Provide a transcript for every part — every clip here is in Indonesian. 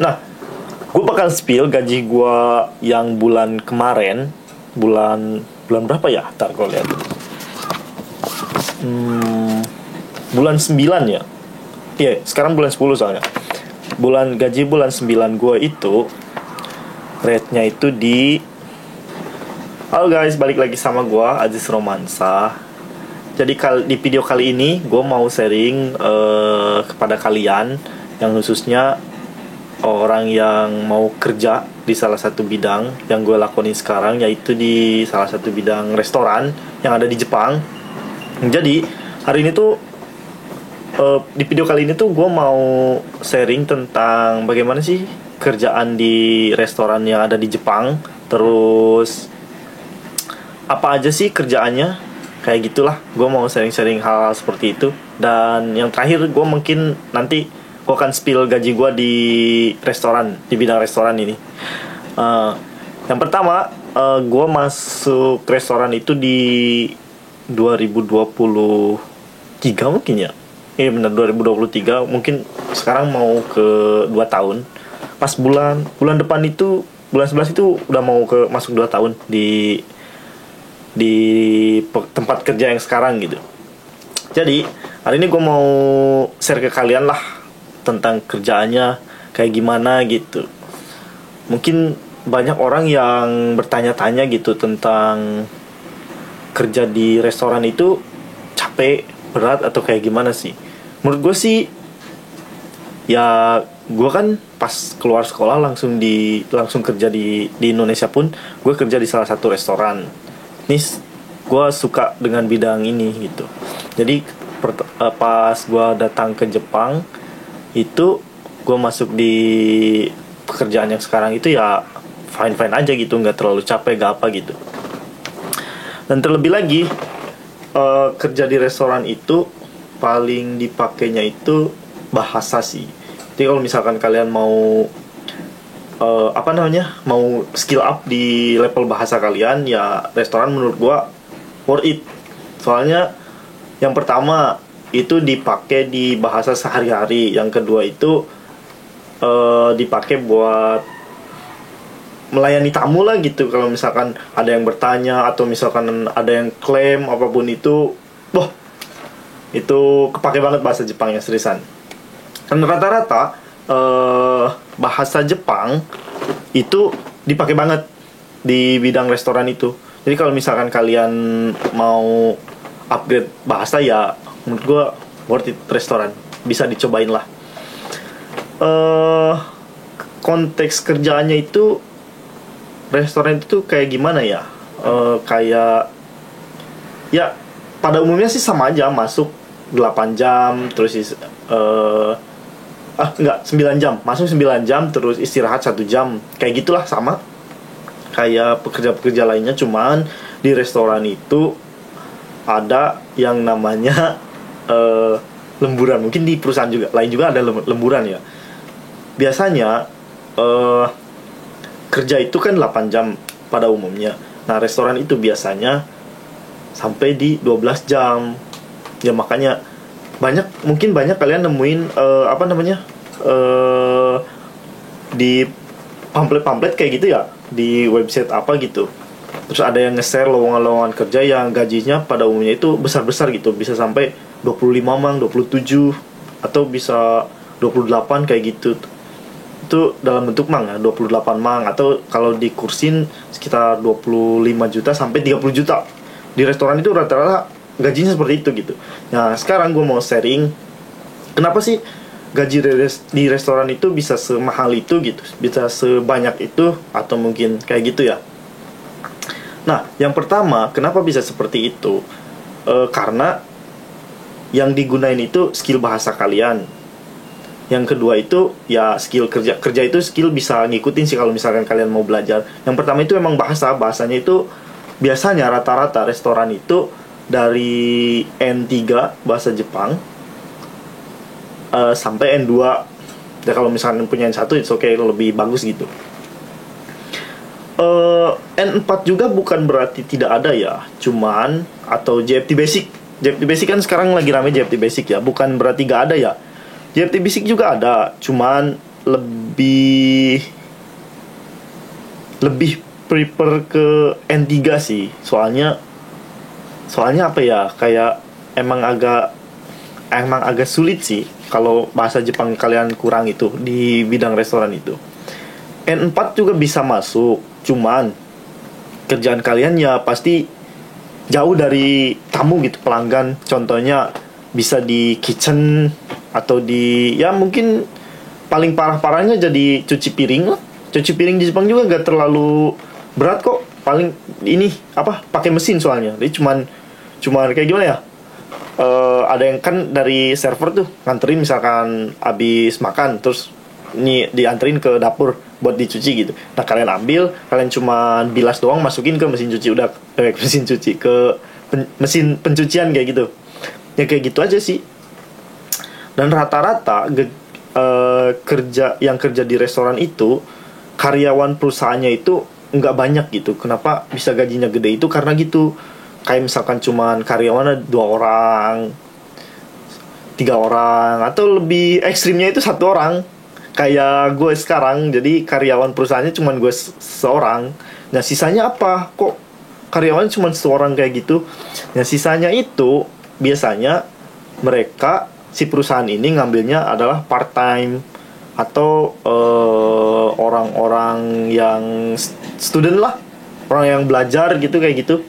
Nah, gue bakal spill gaji gue yang bulan kemarin. Bulan berapa ya? Ntar gue lihat. Bulan 9 ya. Iya, sekarang bulan 10 soalnya. Gaji bulan 9 gue itu rate-nya itu di... Halo guys, balik lagi sama gue, Aziz Romansa. Jadi di video kali ini gue mau sharing kepada kalian, yang khususnya orang yang mau kerja di salah satu bidang yang gue lakonin sekarang, yaitu di salah satu bidang restoran yang ada di Jepang. Jadi hari ini tuh di video kali ini tuh gue mau sharing tentang bagaimana sih kerjaan di restoran yang ada di Jepang. Terus apa aja sih kerjaannya, kayak gitulah. Gue mau sharing-sharing hal seperti itu. Dan yang terakhir, gue mungkin nanti gue akan spill gaji gue di restoran, di bidang restoran ini. Yang pertama, gue masuk restoran itu di 2023 mungkin ya. Iya benar, 2023. Mungkin sekarang mau ke 2 tahun. Pas bulan depan itu, bulan 11 itu udah mau masuk 2 tahun di tempat kerja yang sekarang gitu. Jadi hari ini gue mau share ke kalian lah tentang kerjaannya kayak gimana gitu. Mungkin banyak orang yang bertanya-tanya gitu tentang kerja di restoran itu capek, berat, atau kayak gimana sih. Menurut gue sih, ya gue kan pas keluar sekolah langsung kerja di Indonesia pun gue kerja di salah satu restoran. Nih gue suka dengan bidang ini gitu. Jadi pas gue datang ke Jepang itu, gue masuk di pekerjaan yang sekarang itu ya fine-fine aja gitu, nggak terlalu capek, nggak apa gitu. Dan terlebih lagi kerja di restoran itu paling dipakainya itu bahasa sih. Jadi kalau misalkan kalian mau mau skill up di level bahasa kalian, ya restoran menurut gue worth it. Soalnya yang pertama itu dipakai di bahasa sehari-hari, yang kedua itu dipakai buat melayani tamu lah gitu. Kalau misalkan ada yang bertanya atau misalkan ada yang klaim apapun itu, wah itu kepake banget bahasa Jepangnya, seriusan. Dan rata-rata bahasa Jepang itu dipakai banget di bidang restoran itu. Jadi kalau misalkan kalian mau upgrade bahasa, ya menurut gue worth it restoran, bisa dicobain lah. Konteks kerjaannya itu, restoran itu kayak gimana ya? Kayak ya pada umumnya sih sama aja, masuk 8 jam terus 9 jam, masuk 9 jam terus istirahat 1 jam, kayak gitulah, sama kayak pekerja-pekerja lainnya. Cuman di restoran itu ada yang namanya lemburan. Mungkin di perusahaan lain juga ada lemburan ya. Biasanya kerja itu kan 8 jam pada umumnya. Nah restoran itu biasanya sampai di 12 jam. Ya makanya mungkin banyak kalian nemuin di pamflet-pamflet kayak gitu ya, di website apa gitu. Terus ada yang nge-share lowongan-lowongan kerja yang gajinya pada umumnya itu besar-besar gitu, bisa sampai 25 mang, 27, atau bisa 28 kayak gitu. Itu dalam bentuk mang ya, 28 mang, atau kalau dikursin sekitar 25 juta sampai 30 juta. Di restoran itu rata-rata gajinya seperti itu gitu. Nah sekarang gue mau sharing kenapa sih gaji di restoran itu bisa semahal itu gitu, bisa sebanyak itu, atau mungkin kayak gitu ya. Nah yang pertama, kenapa bisa seperti itu? Karena yang digunain itu skill bahasa kalian. Yang kedua itu ya skill kerja itu skill bisa ngikutin sih kalau misalkan kalian mau belajar. Yang pertama itu emang bahasanya itu biasanya rata-rata restoran itu dari N3 bahasa Jepang sampai N2. Ya kalau misalkan punya N1 it's okay, lebih bagus gitu. N4 juga bukan berarti tidak ada ya, cuman atau JFT Basic kan sekarang lagi rame JFT Basic ya, bukan berarti gak ada ya. JFT Basic juga ada, cuman lebih prefer ke N3 sih. Soalnya apa ya, kayak emang agak sulit sih kalau bahasa Jepang kalian kurang itu di bidang restoran itu. N4 juga bisa masuk, cuman kerjaan kalian ya pasti jauh dari tamu gitu, pelanggan. Contohnya bisa di kitchen atau di, ya mungkin paling parah-parahnya jadi cuci piring lah. Cuci piring di Jepang juga gak terlalu berat kok. Paling ini pakai mesin soalnya. Jadi cuman kayak gimana ya? Ada yang kan dari server tuh nganterin, misalkan habis makan terus ini dianterin ke dapur buat dicuci gitu. Nah, kalian ambil, kalian cuma bilas doang, masukin ke mesin cuci, udah mesin cuci ke mesin pencucian kayak gitu. Ya kayak gitu aja sih. Dan rata-rata kerja di restoran itu, karyawan perusahaannya itu nggak banyak gitu. Kenapa bisa gajinya gede itu karena gitu. Kayak misalkan cuman karyawannya 2 orang, 3 orang, atau lebih ekstrimnya itu 1 orang. Kayak gue sekarang, jadi karyawan perusahaannya cuman gue seorang. Nah, sisanya apa? Kok karyawan cuman 1 orang kayak gitu? Nah, sisanya itu biasanya mereka, si perusahaan ini ngambilnya adalah part time atau orang-orang yang student lah, orang yang belajar gitu, kayak gitu.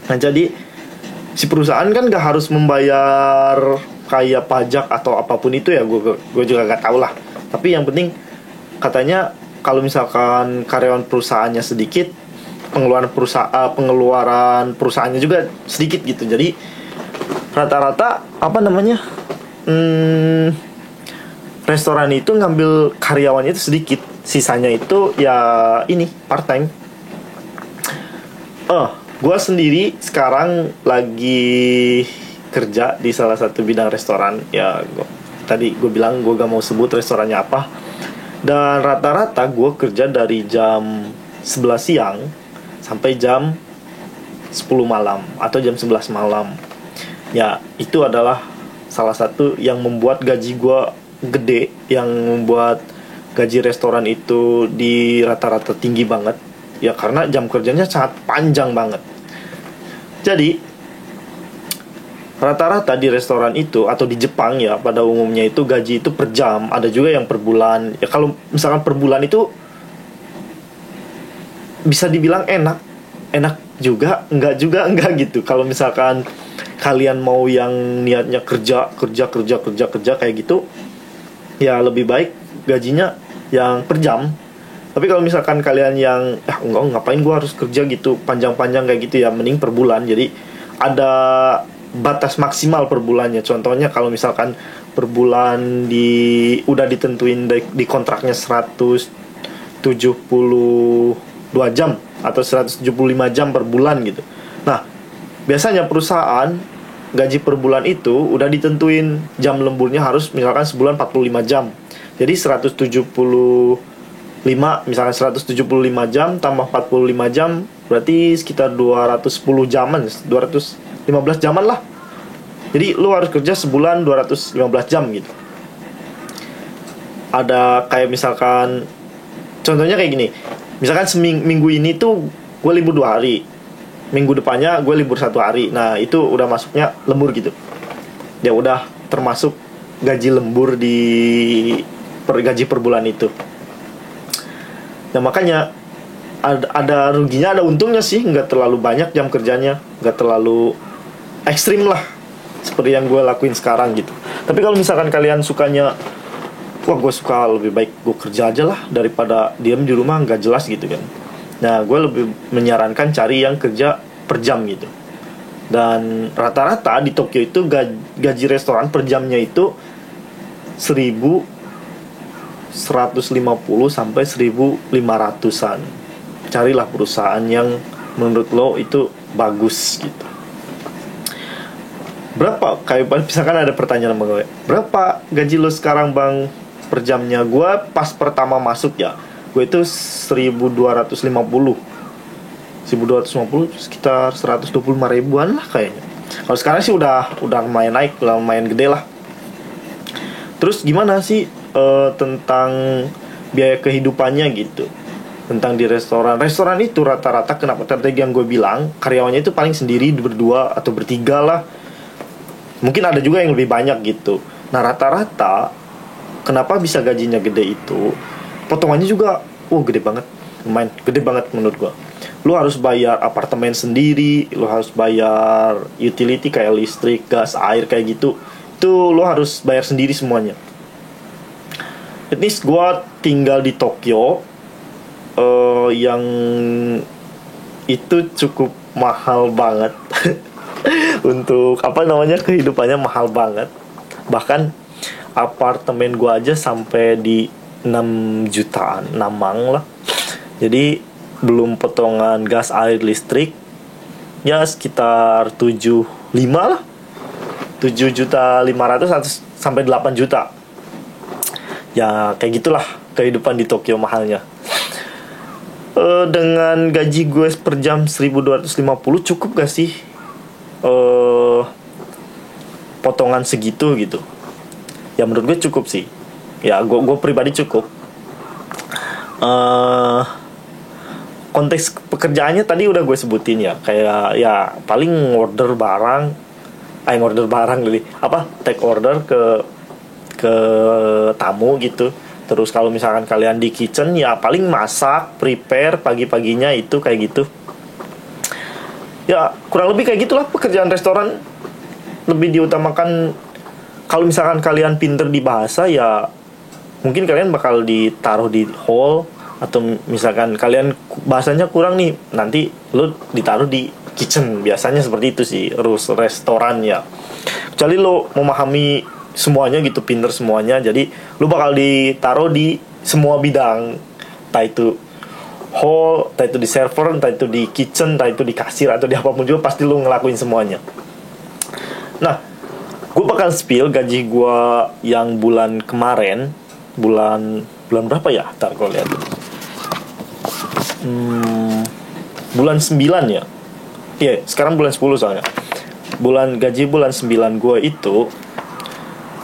Nah, jadi si perusahaan kan gak harus membayar kayak pajak atau apapun itu ya, gue juga gak tahu lah. Tapi yang penting katanya kalau misalkan karyawan perusahaannya sedikit, pengeluaran perusahaannya juga sedikit gitu. Jadi rata-rata restoran itu ngambil karyawannya itu sedikit, sisanya itu ya ini part time. Gue sendiri sekarang lagi kerja di salah satu bidang restoran. Ya, tadi gue bilang gue gak mau sebut restorannya apa. Dan rata-rata gue kerja dari jam 11 siang sampai jam 10 malam atau jam 11 malam. Ya, itu adalah salah satu yang membuat gaji gue gede, yang membuat gaji restoran itu di rata-rata tinggi banget. Ya, karena jam kerjanya sangat panjang banget. Jadi rata-rata di restoran itu atau di Jepang ya, pada umumnya itu gaji itu per jam. Ada juga yang per bulan. Ya, kalau misalkan per bulan itu bisa dibilang enak juga, enggak gitu. Kalau misalkan kalian mau yang niatnya kerja kayak gitu, ya lebih baik gajinya yang per jam. Tapi kalau misalkan kalian yang enggak, ngapain gue harus kerja gitu panjang-panjang kayak gitu, ya mending per bulan. Jadi ada batas maksimal per bulannya. Contohnya kalau misalkan per bulan udah ditentuin di kontraknya 172 jam atau 175 jam per bulan gitu. Nah, biasanya perusahaan gaji per bulan itu udah ditentuin jam lemburnya harus misalkan sebulan 45 jam. Jadi misalkan 175 jam tambah 45 jam berarti sekitar 210 jaman, 215 jaman lah. Jadi lu harus kerja sebulan 215 jam gitu. Ada kayak misalkan contohnya kayak gini. Misalkan minggu ini tuh gue libur 2 hari, minggu depannya gue libur 1 hari. Nah, itu udah masuknya lembur gitu. Ya udah termasuk gaji lembur di gaji per bulan itu. Nah, makanya ada ruginya, ada untungnya sih. Nggak terlalu banyak jam kerjanya, nggak terlalu ekstrim lah seperti yang gue lakuin sekarang gitu. Tapi kalau misalkan kalian sukanya, wah gue suka lebih baik gue kerja aja lah daripada diam di rumah nggak jelas gitu kan. Nah, gue lebih menyarankan cari yang kerja per jam gitu. Dan rata-rata di Tokyo itu gaji restoran per jamnya itu 1.150 sampai 1.500-an. Carilah perusahaan yang menurut lo itu bagus gitu. Berapa? Kayak misalkan ada pertanyaan sama gue, berapa gaji lo sekarang bang per jamnya? Gue pas pertama masuk ya, gue itu 1.250 sekitar 125 ribuan lah kayaknya. Kalau sekarang sih udah lumayan naik, udah lumayan gede lah. Terus gimana sih tentang biaya kehidupannya gitu, tentang di restoran itu rata-rata, kenapa tadi yang gue bilang karyawannya itu paling sendiri, berdua atau bertiga lah, mungkin ada juga yang lebih banyak gitu. Nah rata-rata kenapa bisa gajinya gede itu, potongannya juga gede banget, lumayan gede banget menurut gue. Lu harus bayar apartemen sendiri, lu harus bayar utility kayak listrik, gas, air kayak gitu, itu lu harus bayar sendiri semuanya. At least gue tinggal di Tokyo, yang itu cukup mahal banget. Untuk apa namanya, kehidupannya mahal banget. Bahkan apartemen gue aja sampai di 6 jutaan, 6 mang lah. Jadi belum potongan gas, air, listrik, ya sekitar 75 lah, 7.500.000 atau sampai 8 juta. Ya kayak gitulah kehidupan di Tokyo mahalnya. Dengan gaji gue per jam 1.250 cukup gak sih potongan segitu gitu? Ya menurut gue cukup sih. Ya gue pribadi cukup. Konteks pekerjaannya tadi udah gue sebutin ya, kayak ya paling order barang, take order ke tamu gitu. Terus kalau misalkan kalian di kitchen ya paling masak, prepare pagi-paginya itu kayak gitu. Ya kurang lebih kayak gitulah pekerjaan restoran. Lebih diutamakan kalau misalkan kalian pinter di bahasa, ya mungkin kalian bakal ditaruh di hall. Atau misalkan kalian bahasanya kurang nih, nanti lu ditaruh di kitchen. Biasanya seperti itu sih restoran ya. Kecuali lu memahami semuanya gitu, pinter semuanya, jadi lu bakal ditaruh di semua bidang, entah itu hall, entah itu di server, entah itu di kitchen, entah itu di kasir, atau di apapun juga pasti lu ngelakuin semuanya. Nah, gue bakal spill gaji gue yang bulan kemarin, bulan berapa ya? Ntar gue lihat. Bulan 9 ya. Iya, sekarang bulan 10 soalnya. Gaji bulan 9 gue itu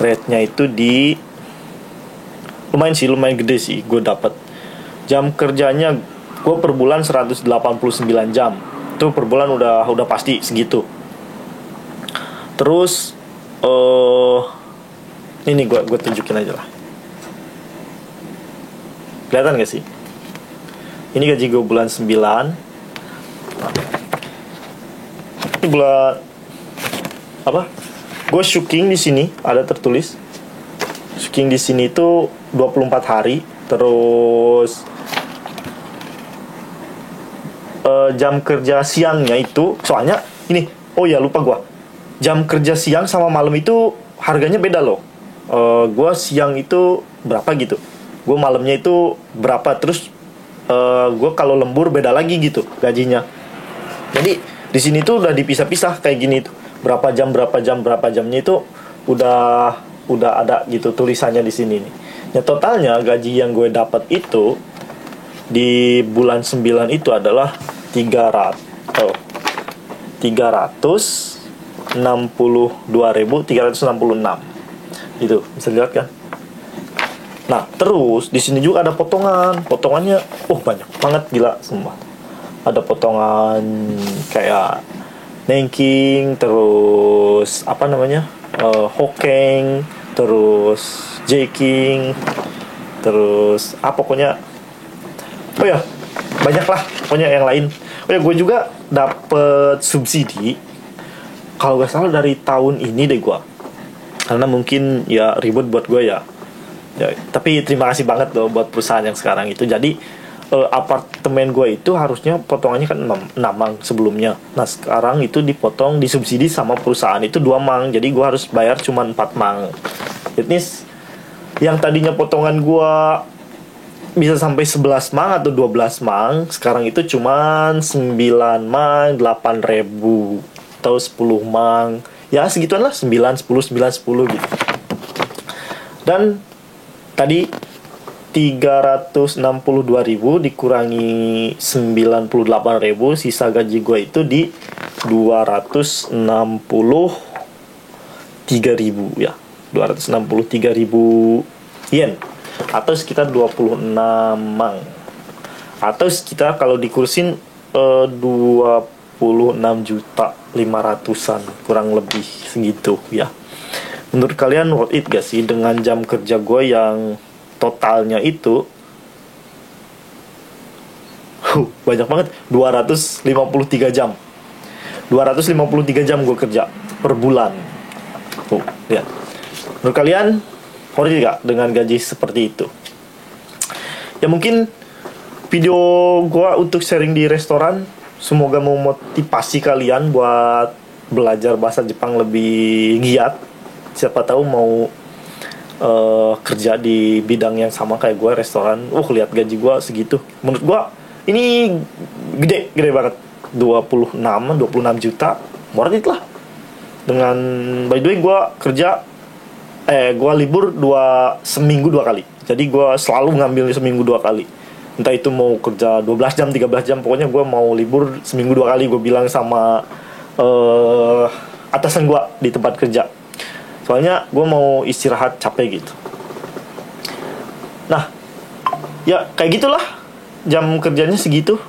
rate-nya itu di lumayan gede sih gue dapat. Jam kerjanya gue per bulan 189 jam. Itu per bulan udah pasti segitu. Terus ini gue tunjukin aja lah. Kelihatan gak sih? Ini gaji gue bulan 9. Ini bulan apa? Gue syuting di sini ada tertulis. Syuting di sini itu 24 hari. Terus jam kerja siangnya itu, soalnya ini, lupa gue. Jam kerja siang sama malam itu harganya beda loh. Gue siang itu berapa gitu, gue malamnya itu berapa. Terus gue kalau lembur beda lagi gitu gajinya. Jadi di sini tuh udah dipisah-pisah kayak gini tuh, berapa jamnya itu udah ada gitu tulisannya di sini nih. Ya totalnya gaji yang gue dapat itu di bulan 9 itu adalah 362.366. Itu bisa lihat kan? Nah, terus di sini juga ada potongannya banyak banget, gila semua. Ada potongan kayak Nanking, terus apa namanya, Hokeng, terus Jeking, terus pokoknya banyak lah pokoknya yang lain. Gue juga dapet subsidi kalau gak salah dari tahun ini deh gue, karena mungkin ya ribet buat gue ya. Tapi terima kasih banget loh buat perusahaan yang sekarang itu. Jadi apartemen gue itu harusnya potongannya kan 6 mang sebelumnya. Nah sekarang itu dipotong, disubsidi sama perusahaan itu 2 mang. Jadi gue harus bayar cuma 4 mang. Ini yang tadinya potongan gue bisa sampai 11 mang atau 12 mang, sekarang itu cuma 9 mang, 8.000 atau 10 mang. Ya segituan lah, 9, 10 gitu. Dan tadi 362.000 dikurangi 98.000, sisa gaji gue itu di 263.000 ya. 263.000 yen, atau sekitar 26 mang, atau sekitar kalau dikursin 26.500.000-an, kurang lebih segitu ya. Menurut kalian worth it gak sih dengan jam kerja gue yang totalnya itu banyak banget, 253 jam. 253 jam gue kerja per bulan. Lihat. Menurut kalian worth it gak dengan gaji seperti itu? Ya mungkin video gue untuk sharing di restoran semoga memotivasi kalian buat belajar bahasa Jepang lebih giat. Siapa tahu mau kerja di bidang yang sama kayak gue, restoran. Lihat gaji gue segitu. Menurut gue ini gede banget. 26 juta, worth it lah. Dengan, by the way, gue kerja gue libur seminggu 2 kali. Jadi gue selalu ngambil seminggu 2 kali. Entah itu mau kerja 12 jam, 13 jam, pokoknya gue mau libur seminggu 2 kali. Gue bilang sama atasan gue di tempat kerja, soalnya gue mau istirahat, capek gitu. Nah, ya kayak gitulah, jam kerjanya segitu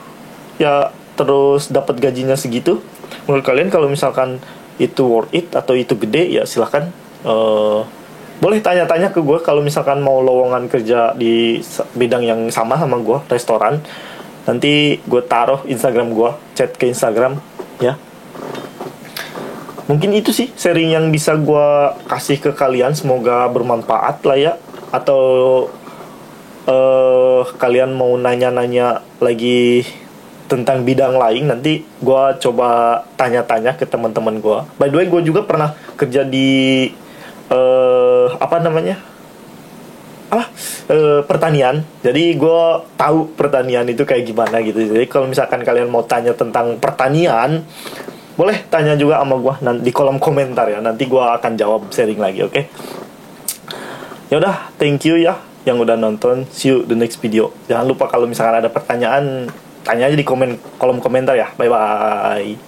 ya, terus dapat gajinya segitu. Menurut kalian kalau misalkan itu worth it atau itu gede, ya silahkan boleh tanya-tanya ke gue. Kalau misalkan mau lowongan kerja di bidang yang sama gue, restoran, nanti gue taruh Instagram gue, chat ke Instagram ya. Mungkin itu sih sharing yang bisa gue kasih ke kalian. Semoga bermanfaat lah ya. Atau kalian mau nanya-nanya lagi tentang bidang lain, nanti gue coba tanya-tanya ke teman-teman gue. By the way, gue juga pernah kerja di pertanian. Jadi gue tahu pertanian itu kayak gimana gitu. Jadi kalau misalkan kalian mau tanya tentang pertanian, boleh tanya juga sama gue di kolom komentar ya. Nanti gue akan jawab, sharing lagi, oke? Ya udah, thank you ya yang udah nonton. See you the next video. Jangan lupa kalau misalkan ada pertanyaan, tanya aja di kolom komentar ya. Bye bye.